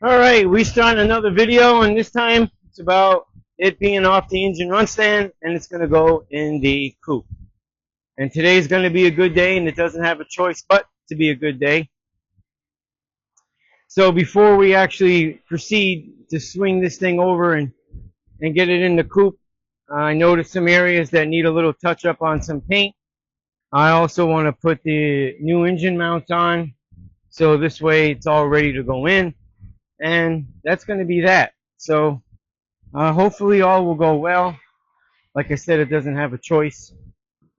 Alright, we start another video, and this time it's about it being off the engine run stand, and it's going to go in the coupe. And today's going to be a good day, and it doesn't have a choice but to be a good day. So before we actually proceed to swing this thing over and get it in the coupe, I noticed some areas that need a little touch up on some paint. I also want to put the new engine mounts on, so this way it's all ready to go in. And that's going to be that. So hopefully all will go well. Like I said, it doesn't have a choice.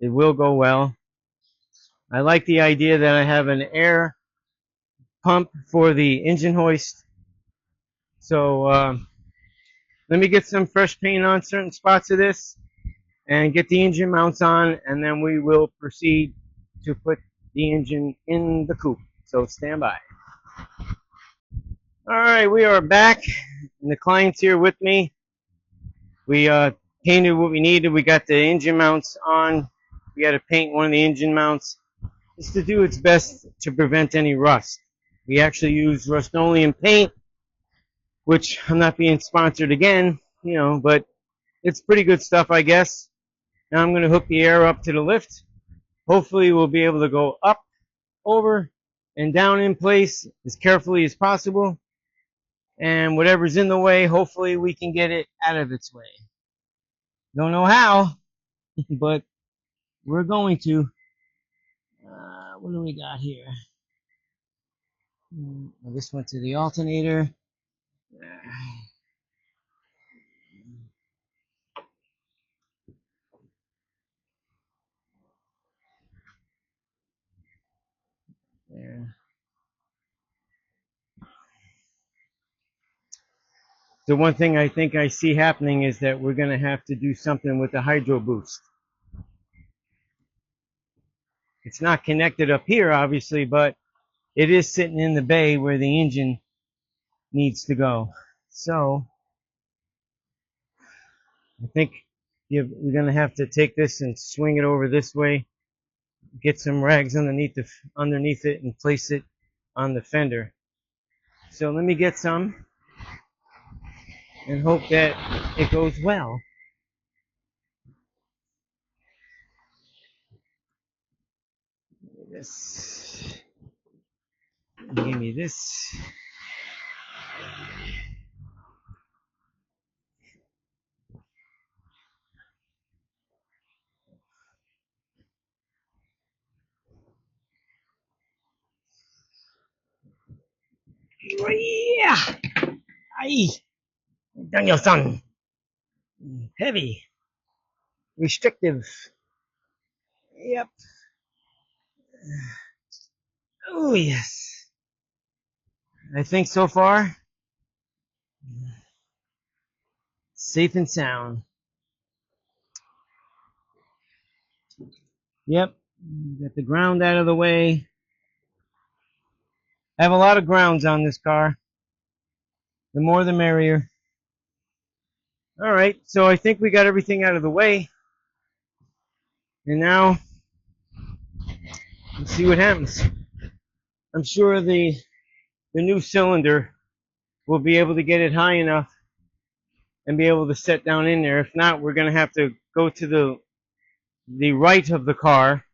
It will go well. I like the idea that I have an air pump for the engine hoist. So let me get some fresh paint on certain spots of this and get the engine mounts on, and then we will proceed to put the engine in the coupe. So stand by. Alright, we are back, and the client's here with me. We painted what we needed. We got the engine mounts on. We got to paint one of the engine mounts just to do its best to prevent any rust. We actually use Rust-Oleum paint, which I'm not being sponsored again, but it's pretty good stuff, I guess. Now I'm going to hook the air up to the lift. Hopefully we'll be able to go up, over, and down in place as carefully as possible. And whatever's in the way, hopefully we can get it out of its way. Don't know how, but we're going to. What do we got here? This went to the alternator. There. The one thing I think I see happening is that we're going to have to do something with the hydro boost. It's not connected up here, obviously, but it is sitting in the bay where the engine needs to go. So I think you're going to have to take this and swing it over this way, get some rags underneath it, and place it on the fender. So let me get some and hope that it goes well. This. Give me this. Yeah. Aye. Daniel-san. Heavy. Restrictive. Yep. Oh, yes. I think so far, safe and sound. Yep. Get the ground out of the way. I have a lot of grounds on this car. The more the merrier. Alright, so I think we got everything out of the way. And now, let's see what happens. I'm sure the new cylinder will be able to get it high enough and be able to set down in there. If not, we're going to have to go to the right of the car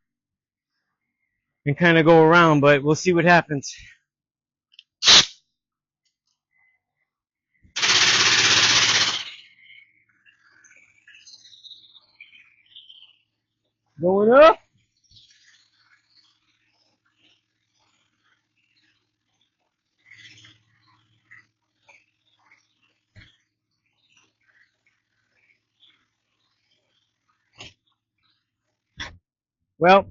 and kind of go around, but we'll see what happens. Going up. Well,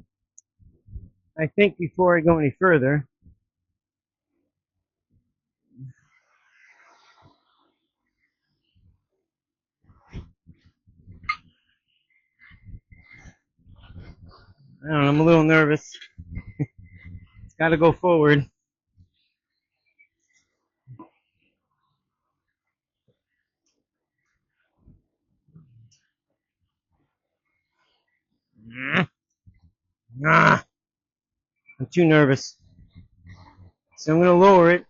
I think before I go any further, I don't know, I'm a little nervous. It's got to go forward. Ah, I'm too nervous. So I'm going to lower it.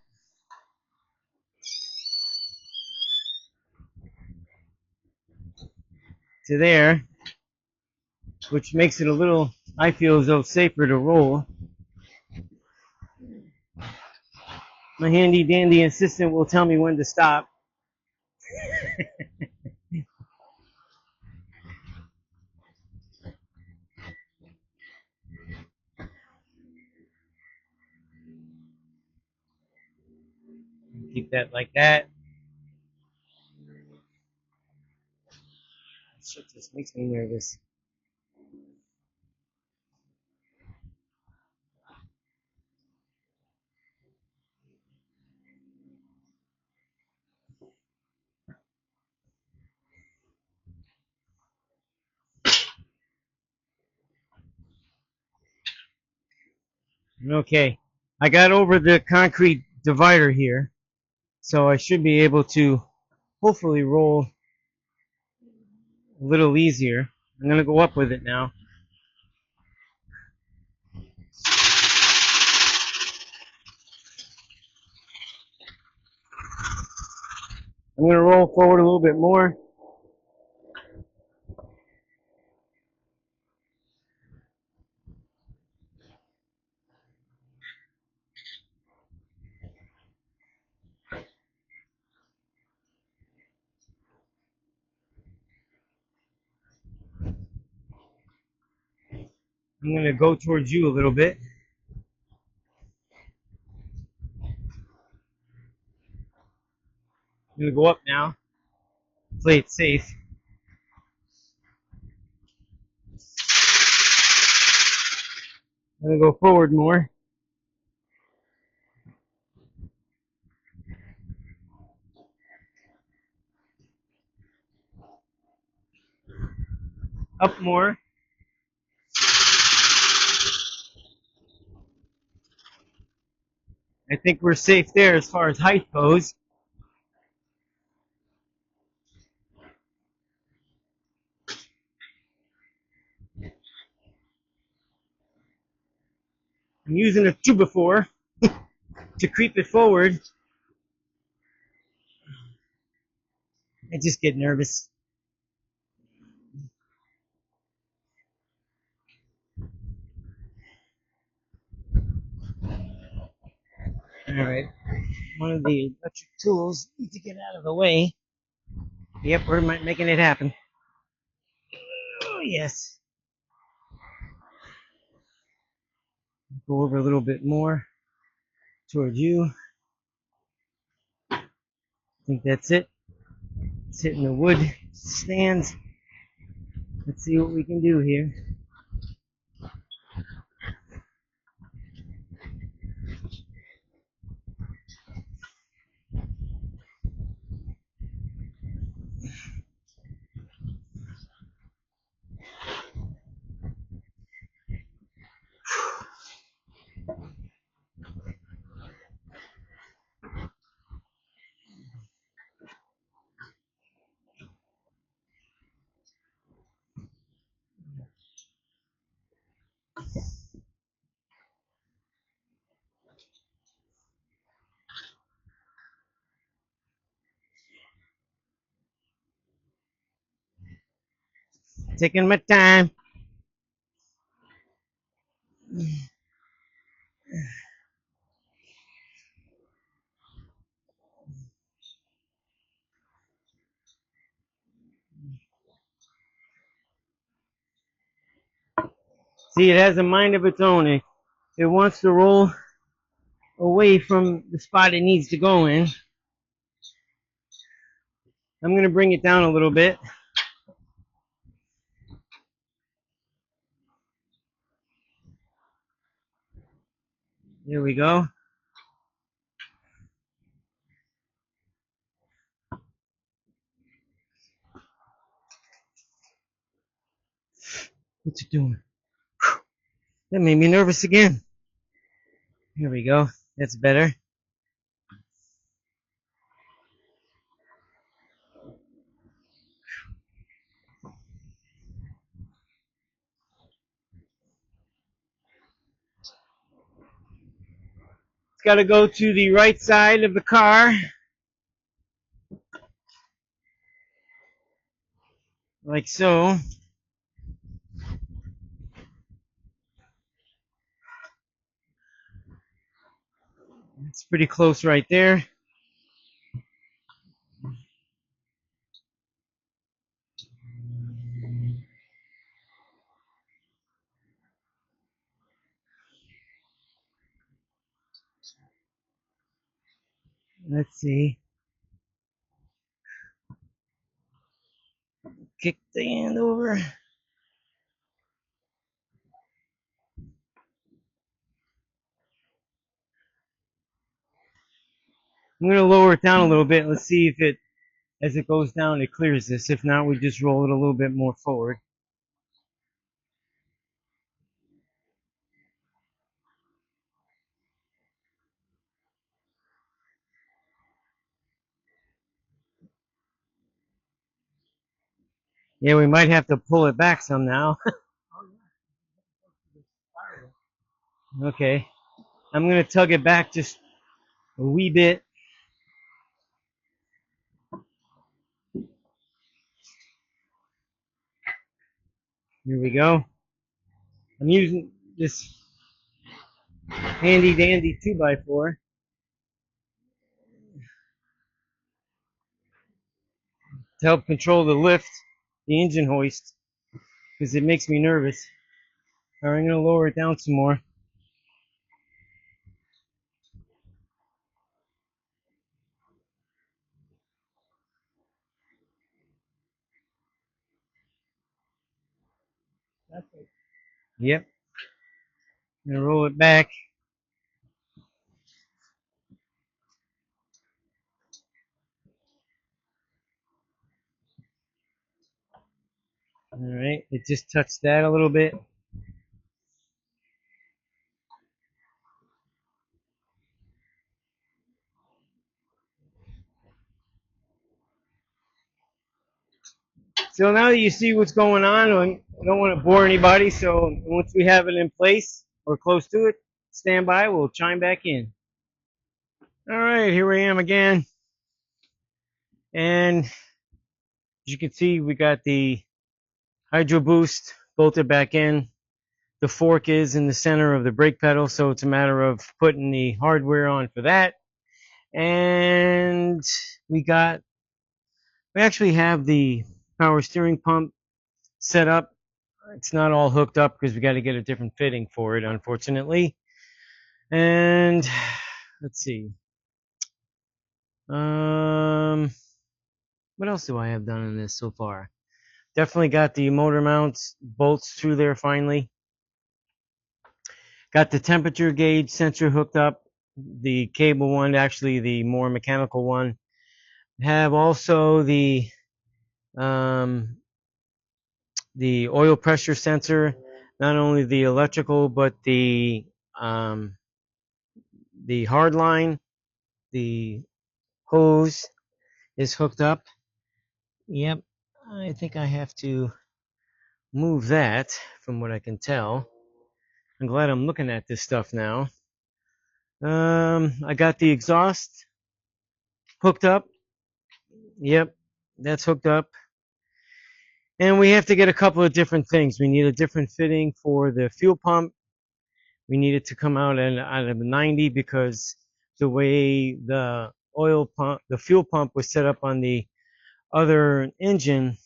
to there, which makes it a little, I feel as though, safer to roll. My handy dandy assistant will tell me when to stop. Keep that like that. Shit just makes me nervous. Okay, I got over the concrete divider here, so I should be able to hopefully roll a little easier. I'm going to go up with it now. I'm going to roll forward a little bit more. I'm going to go towards you a little bit. I'm going to go up now. Play it safe. I'm going to go forward more. Up more. I think we're safe there as far as height goes. I'm using a 2x4 to creep it forward. I just get nervous. Alright, one of the electric tools need to get out of the way. Yep, we're making it happen. Oh, yes. Go over a little bit more toward you. I think that's it. It's hitting the wood stands. Let's see what we can do here. Taking my time. See, it has a mind of its own. It wants to roll away from the spot it needs to go in. I'm going to bring it down a little bit. There we go. What's it doing? That made me nervous again. Here we go. That's better. It's got to go to the right side of the car. like so. It's pretty close right there. Let's see. Kick the hand over. I'm going to lower it down a little bit. Let's see if it, as it goes down, it clears this. If not, we just roll it a little bit more forward. Yeah, we might have to pull it back some now. Okay. I'm going to tug it back just a wee bit. Here we go. I'm using this handy dandy 2x4 to help control the lift, the engine hoist, because it makes me nervous. All right, I'm going to lower it down some more. Yep. I'm going to roll it back. All right, it just touched that a little bit. So now that you see what's going on, I don't want to bore anybody, so once we have it in place or close to it, stand by, we'll chime back in. All right, here I am again. And as you can see, we got the Hydro Boost bolted back in. The fork is in the center of the brake pedal, so it's a matter of putting the hardware on for that. And we actually have the power steering pump set up. It's not all hooked up because we got to get a different fitting for it, unfortunately. And let's see. What else do I have done in this so far? Definitely got the motor mounts bolts through there finally. Got the temperature gauge sensor hooked up. The cable one, actually the more mechanical one. Have also the oil pressure sensor, not only the electrical but the hard line, the hose is hooked up. Yep, I think I have to move that from what I can tell. I'm glad I'm looking at this stuff now. I got the exhaust hooked up. Yep, that's hooked up. And we have to get a couple of different things. We need a different fitting for the fuel pump. We need it to come out at a 90 because the way the fuel pump was set up on the other engine,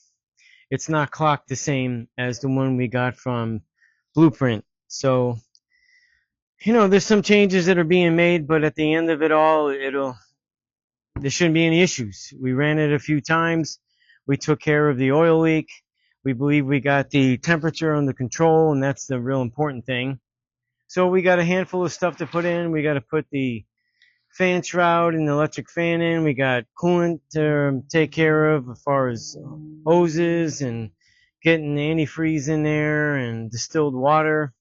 it's not clocked the same as the one we got from Blueprint. So, there's some changes that are being made, but at the end of it all, there shouldn't be any issues. We ran it a few times. We took care of the oil leak. We believe we got the temperature under control, and that's the real important thing. So we got a handful of stuff to put in. We got to put the fan shroud and the electric fan in. We got coolant to take care of as far as hoses and getting the antifreeze in there and distilled water.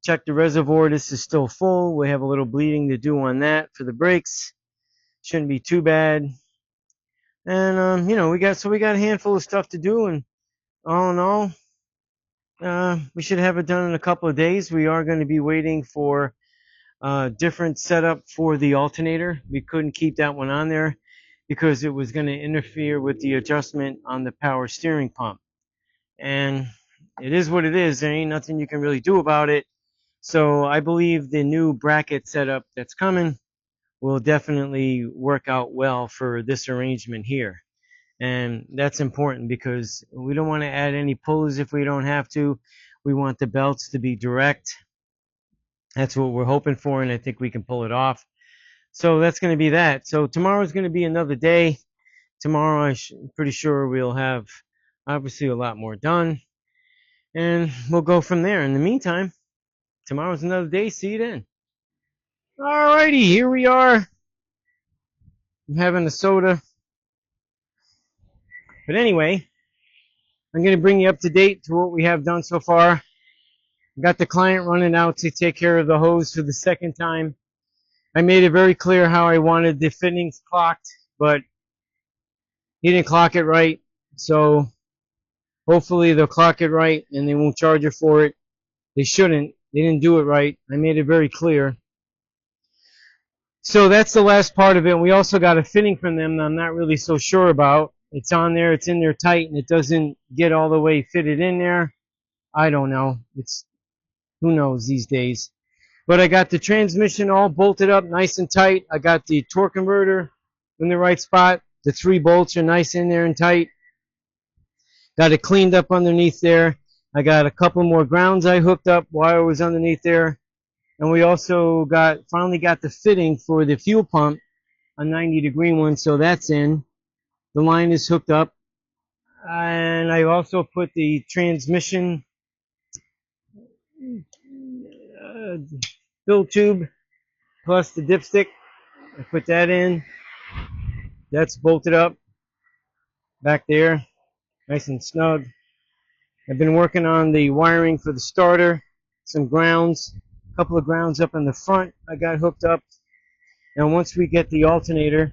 Check the reservoir. This is still full. We have a little bleeding to do on that for the brakes. Shouldn't be too bad. And we got a handful of stuff to do, and all in all, we should have it done in a couple of days. We are going to be waiting for different setup for the alternator. We couldn't keep that one on there because it was going to interfere with the adjustment on the power steering pump. and it is what it is. There ain't nothing you can really do about it. So I believe the new bracket setup that's coming will definitely work out well for this arrangement here. And that's important because we don't want to add any pulleys if we don't have to. We want the belts to be direct. That's what we're hoping for, and I think we can pull it off. So that's going to be that. So tomorrow's going to be another day. Tomorrow I'm pretty sure we'll have obviously a lot more done, and we'll go from there. In the meantime, tomorrow's another day. See you then. Alrighty, here we are. I'm having a soda. But anyway, I'm going to bring you up to date to what we have done so far. Got the client running out to take care of the hose for the second time. I made it very clear how I wanted the fittings clocked, but he didn't clock it right. So hopefully they'll clock it right and they won't charge you for it. They shouldn't. They didn't do it right. I made it very clear. So that's the last part of it. We also got a fitting from them that I'm not really so sure about. It's on there, it's in there tight, and it doesn't get all the way fitted in there. I don't know. Who knows these days. But I got the transmission all bolted up nice and tight. I got the torque converter in the right spot. The 3 bolts are nice in there and tight. Got it cleaned up underneath there. I got a couple more grounds I hooked up while I was underneath there. And we also finally got the fitting for the fuel pump, a 90-degree one, so that's in. The line is hooked up. And I also put the transmission fill tube plus the dipstick. I put that in. That's bolted up back there, nice and snug. I've been working on the wiring for the starter, some grounds, a couple of grounds up in the front I got hooked up. And once we get the alternator,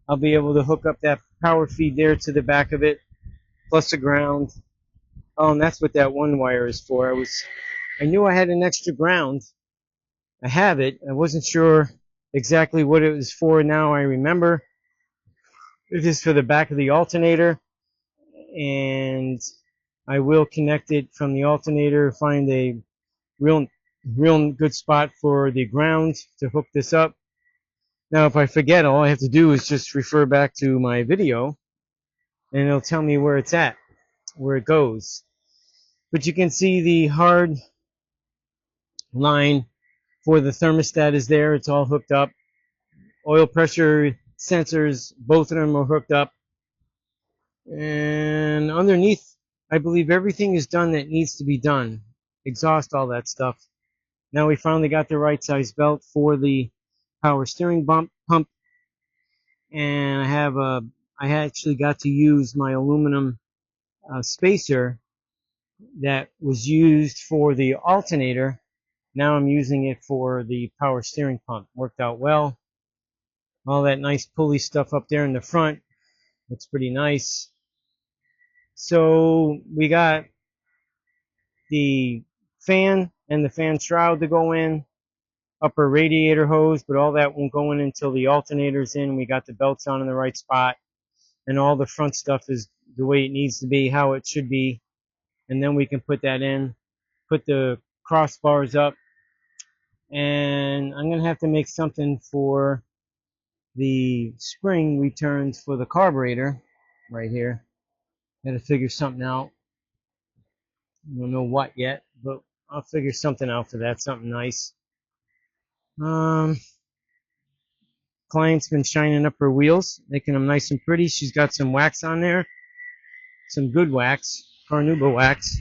I'll be able to hook up that power feed there to the back of it, plus a ground. Oh, and that's what that one wire is for. I knew I had an extra ground. I have it. I wasn't sure exactly what it was for. Now I remember. It is for the back of the alternator, and I will connect it from the alternator, find a real good spot for the ground to hook this up. Now, if I forget, all I have to do is just refer back to my video, and it'll tell me where it's at, where it goes. But you can see the hard line for the thermostat is there. It's all hooked up. Oil pressure sensors, both of them are hooked up. And underneath, I believe everything is done that needs to be done. Exhaust, all that stuff. Now we finally got the right size belt for the power steering pump. And I actually got to use my aluminum spacer that was used for the alternator. Now I'm using it for the power steering pump. Worked out well. All that nice pulley stuff up there in the front. Looks pretty nice. So we got the fan and the fan shroud to go in. Upper radiator hose, but all that won't go in until the alternator's in. We got the belts on in the right spot. And all the front stuff is the way it needs to be, how it should be. And then we can put that in. Put the crossbars up. And I'm going to have to make something for the spring returns for the carburetor right here. Got to figure something out. I don't know what yet, but I'll figure something out for that, something nice. Client's been shining up her wheels, making them nice and pretty. She's got some wax on there, some good wax, Carnauba wax,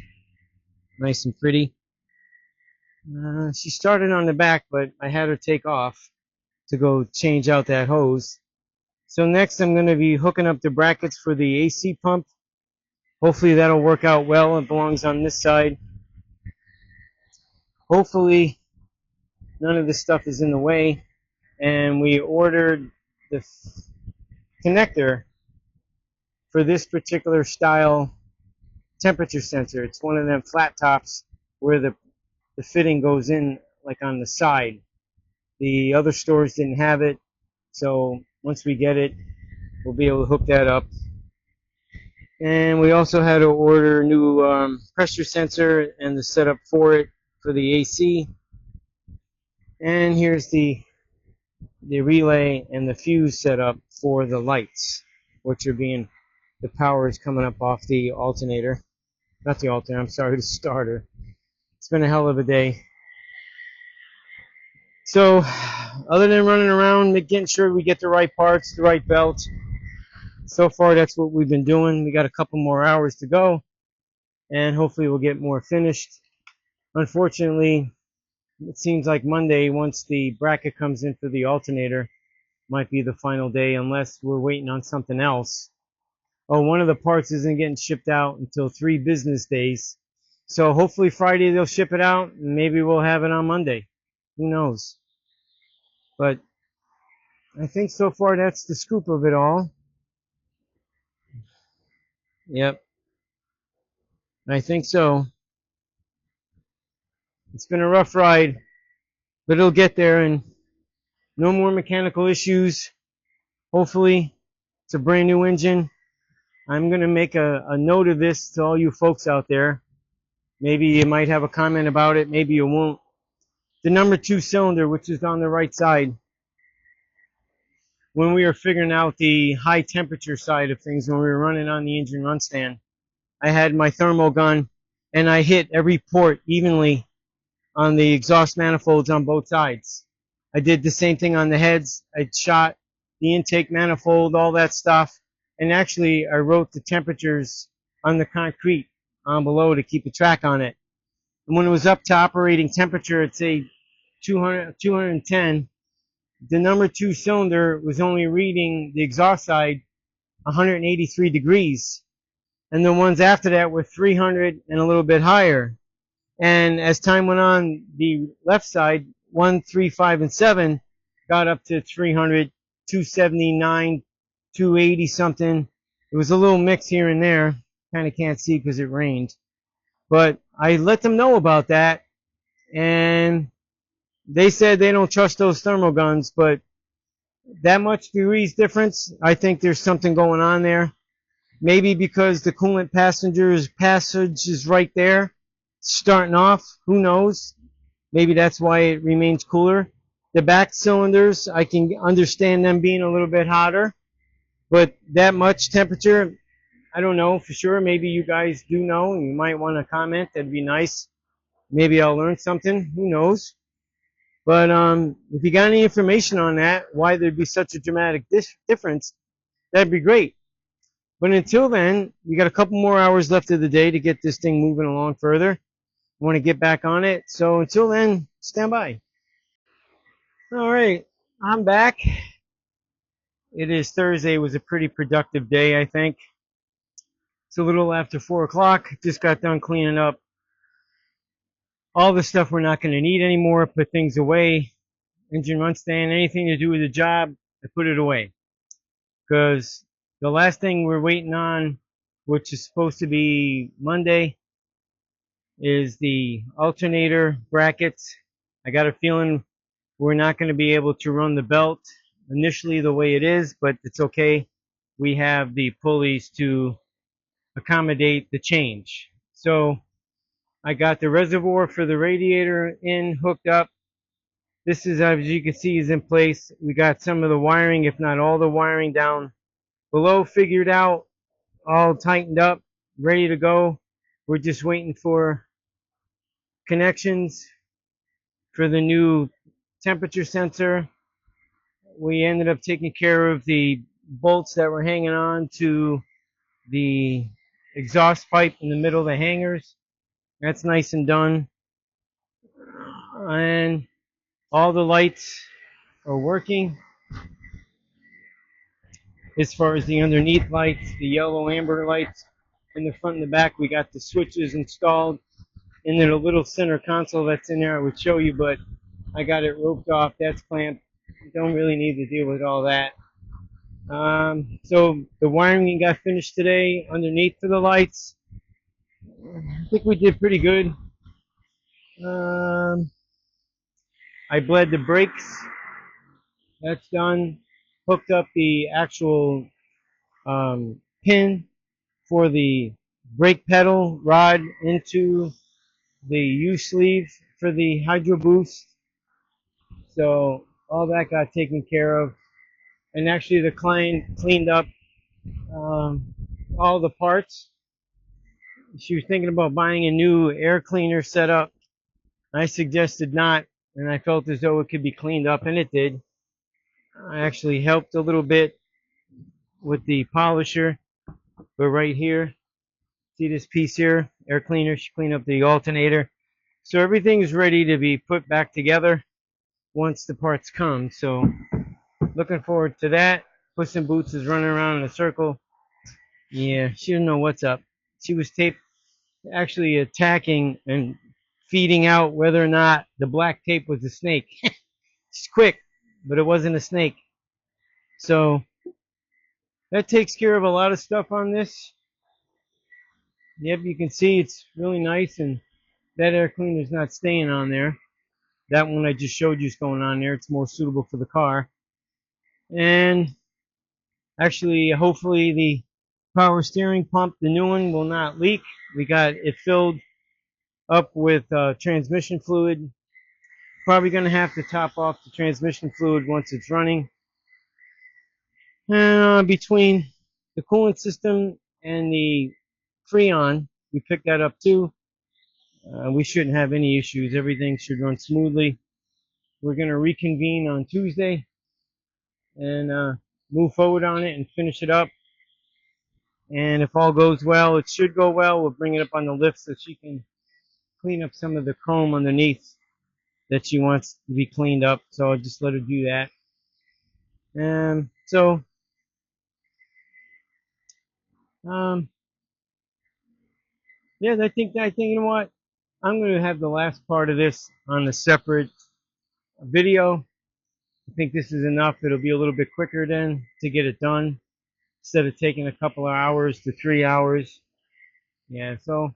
nice and pretty. She started on the back, but I had her take off to go change out that hose. So next I'm going to be hooking up the brackets for the AC pump. Hopefully that'll work out well. It belongs on this side. Hopefully none of this stuff is in the way. And we ordered the connector for this particular style temperature sensor. It's one of them flat tops where the fitting goes in like on the side. The other stores didn't have it, so once we get it, we'll be able to hook that up. And we also had to order a new pressure sensor and the setup for it for the AC. And here's the relay and the fuse setup for the lights, which are being, the power is coming up off the alternator. Not the alternator, I'm sorry, the starter. It's been a hell of a day. So, other than running around, getting sure we get the right parts, the right belt, so far that's what we've been doing. We got a couple more hours to go, and hopefully we'll get more finished. Unfortunately, it seems like Monday, once the bracket comes in for the alternator, might be the final day unless we're waiting on something else. Oh, one of the parts isn't getting shipped out until 3 business days. So hopefully Friday they'll ship it out, and maybe we'll have it on Monday. Who knows? But I think so far that's the scoop of it all. Yep, I think so. It's been a rough ride, but it'll get there, and no more mechanical issues. Hopefully, it's a brand new engine. I'm going to make a note of this to all you folks out there. Maybe you might have a comment about it, maybe you won't. The number 2 cylinder, which is on the right side, when we were figuring out the high temperature side of things, when we were running on the engine run stand, I had my thermal gun and I hit every port evenly on the exhaust manifolds on both sides. I did the same thing on the heads. I shot the intake manifold, all that stuff. And actually, I wrote the temperatures on the concrete on below to keep a track on it. And when it was up to operating temperature at, say, 210, the number 2 cylinder was only reading the exhaust side 183 degrees. And the ones after that were 300 and a little bit higher. And as time went on, the left side, 1, 3, 5, and 7, got up to 300, 279, 280 something. It was a little mix here and there. Kind of can't see because it rained. But I let them know about that. And they said they don't trust those thermal guns. But that much degrees difference, I think there's something going on there. Maybe because the coolant passage is right there, starting off. Who knows? Maybe that's why it remains cooler. The back cylinders, I can understand them being a little bit hotter, but that much temperature, I don't know for sure. Maybe you guys do know. You might want to comment. That'd be nice. Maybe I'll learn something. Who knows? But if you got any information on that, why there'd be such a dramatic difference, that'd be great. But until then, we got a couple more hours left of the day to get this thing moving along further. I want to get back on it. So until then, stand by. All right, I'm back. It is Thursday. It was a pretty productive day, I think. It's a little after 4 o'clock. Just got done cleaning up all the stuff we're not going to need anymore. Put things away. Engine run stand, anything to do with the job, I put it away. Because the last thing we're waiting on, which is supposed to be Monday, is the alternator brackets. I got a feeling we're not going to be able to run the belt initially the way it is, but it's okay. We have the pulleys to accommodate the change. So I got the reservoir for the radiator in, hooked up. This is, as you can see, is in place. We got some of the wiring, if not all the wiring down below figured out, all tightened up, ready to go. We're just waiting for connections for the new temperature sensor. We ended up taking care of the bolts that were hanging on to the exhaust pipe in the middle of the hangers. That's nice and done. And all the lights are working. As far as the underneath lights, the yellow amber lights in the front and the back, we got the switches installed. And then a little center console that's in there I would show you, but I got it roped off. That's clamped. Don't really need to deal with all that. So the wiring got finished today underneath for the lights. I think we did pretty good. I bled the brakes. That's done. Hooked up the actual pin for the brake pedal rod into the U sleeve for the Hydro Boost. So all that got taken care of. And actually the client cleaned up um, all the parts. She was thinking about buying a new air cleaner setup. I suggested not, and I felt as though it could be cleaned up, and it did. I actually helped a little bit with the polisher, but right here, see this piece here, air cleaner, she cleaned up the alternator. So everything's ready to be put back together once the parts come. So looking forward to that. Puss in Boots is running around in a circle. Yeah, she didn't know what's up. She was actually attacking and feeding out whether or not the black tape was a snake. It's quick, but it wasn't a snake. So that takes care of a lot of stuff on this. Yep, you can see it's really nice, and that air cleaner is not staying on there. That one I just showed you is going on there. It's more suitable for the car. And actually, hopefully the power steering pump, the new one, will not leak. We got it filled up with transmission fluid. Probably going to have to top off the transmission fluid once it's running. Between the coolant system and the Freon, we picked that up too. We shouldn't have any issues. Everything should run smoothly. We're going to reconvene on Tuesday and move forward on it and finish it up. And if all goes well, it should go well. We'll bring it up on the lift so she can clean up some of the chrome underneath that she wants to be cleaned up. So I'll just let her do that. So yeah, I think you know what? I'm going to have the last part of this on a separate video. I think this is enough. It'll be a little bit quicker then to get it done instead of taking a couple of hours to 3 hours. Yeah, so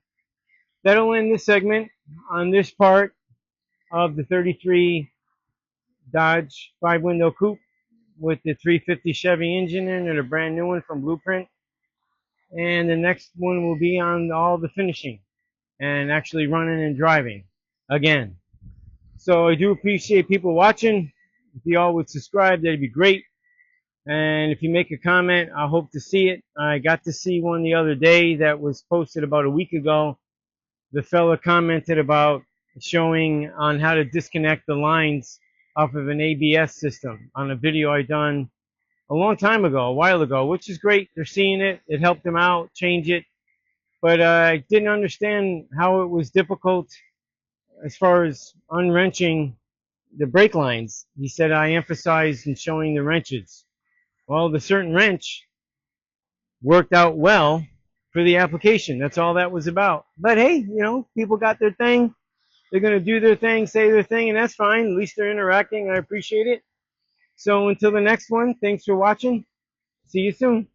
that'll end this segment on this part of the 33 Dodge 5-window coupe with the 350 Chevy engine in and a brand new one from Blueprint. And the next one will be on all the finishing and actually running and driving again. So I do appreciate people watching. If you all would subscribe, that'd be great. And if you make a comment, I hope to see it. I got to see one the other day that was posted about a week ago. The fella commented about showing on how to disconnect the lines off of an ABS system on a video I done a long time ago, a while ago, which is great. They're seeing it. It helped them out, change it. But I didn't understand how it was difficult as far as unwrenching the brake lines. He said I emphasized in showing the wrenches. Well, the certain wrench worked out well for the application. That's all that was about. But hey, people got their thing. They're going to do their thing, say their thing, and that's fine. At least they're interacting. I appreciate it. So until the next one, thanks for watching. See you soon.